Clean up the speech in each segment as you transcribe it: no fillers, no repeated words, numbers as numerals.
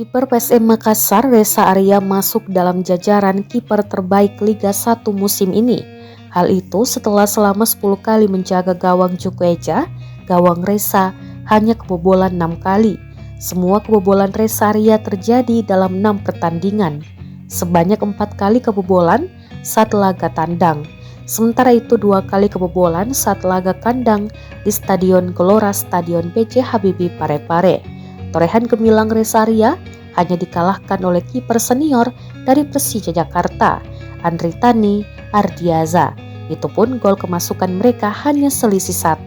Kiper PSM Makassar Reza Arya masuk dalam jajaran kiper terbaik Liga 1 musim ini. Hal itu setelah selama 10 kali menjaga gawang Cukwueze, gawang Reza hanya kebobolan 6 kali. Semua kebobolan Reza Arya terjadi dalam 6 pertandingan. Sebanyak 4 kali kebobolan saat laga tandang. Sementara itu 2 kali kebobolan saat laga kandang di Stadion Gelora Stadion B.J. Habibie Parepare. Torehan gemilang Reza Arya hanya dikalahkan oleh kiper senior dari Persija Jakarta, Andri Tani Ardiaza. Itu pun gol kemasukan mereka hanya selisih 1.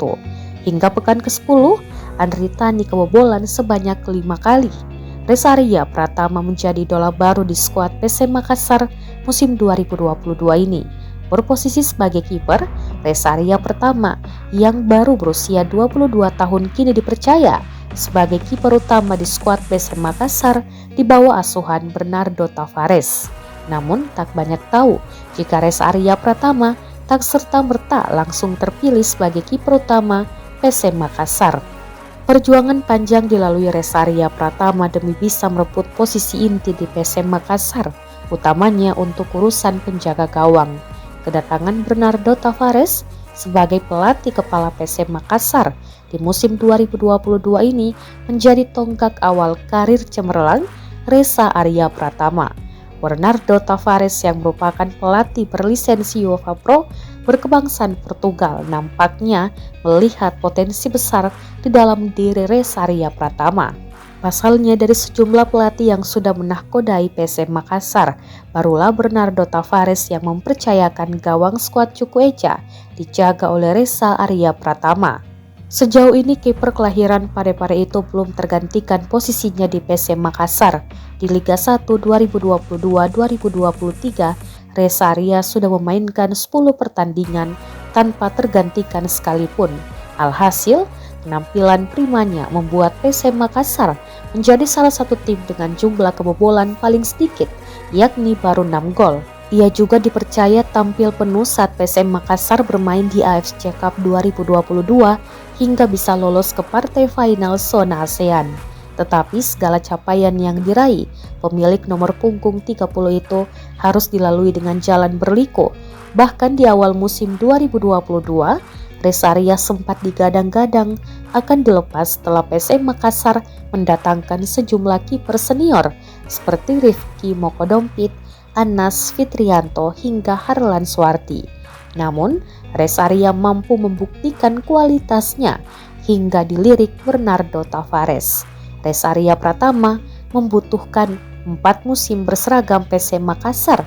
Hingga pekan ke-10, Andri Tani kebobolan sebanyak 5 kali. Reza Arya Pratama menjadi idola baru di skuad PSM Makassar musim 2022 ini. Berposisi sebagai kiper, Reza Arya pertama yang baru berusia 22 tahun kini dipercaya sebagai kiper utama di skuad PSM Makassar di bawah asuhan Bernardo Tavares. Namun tak banyak tahu jika Reza Arya Pratama tak serta-merta langsung terpilih sebagai kiper utama PSM Makassar. Perjuangan panjang dilalui Reza Arya Pratama demi bisa merebut posisi inti di PSM Makassar, utamanya untuk urusan penjaga gawang. Kedatangan Bernardo Tavares sebagai pelatih kepala PSM Makassar di musim 2022 ini menjadi tonggak awal karir cemerlang Reza Arya Pratama. Bernardo Tavares yang merupakan pelatih berlisensi UEFA Pro berkebangsaan Portugal nampaknya melihat potensi besar di dalam diri Reza Arya Pratama. Pasalnya dari sejumlah pelatih yang sudah menahkodai PSM Makassar, barulah Bernardo Tavares yang mempercayakan gawang skuad Cukwueze dijaga oleh Reza Arya Pratama. Sejauh ini kiper kelahiran Parepare itu belum tergantikan posisinya di PSM Makassar. Di Liga 1 2022-2023, Reza Arya sudah memainkan 10 pertandingan tanpa tergantikan sekalipun. Alhasil, penampilan primanya membuat PSM Makassar menjadi salah satu tim dengan jumlah kebobolan paling sedikit, yakni baru 6 gol. Ia juga dipercaya tampil penuh saat PSM Makassar bermain di AFC Cup 2022 hingga bisa lolos ke partai final zona ASEAN. Tetapi segala capaian yang diraih pemilik nomor punggung 30 itu harus dilalui dengan jalan berliku. Bahkan di awal musim 2022, Reza Arya sempat digadang-gadang akan dilepas setelah PSM Makassar mendatangkan sejumlah kiper senior seperti Rifki Mokodompit, Anas Fitrianto hingga Harlan Suarti. Namun, Reza Arya mampu membuktikan kualitasnya hingga dilirik Bernardo Tavares. Reza Arya Pratama membutuhkan 4 musim berseragam PSM Makassar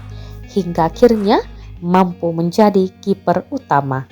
hingga akhirnya mampu menjadi kiper utama.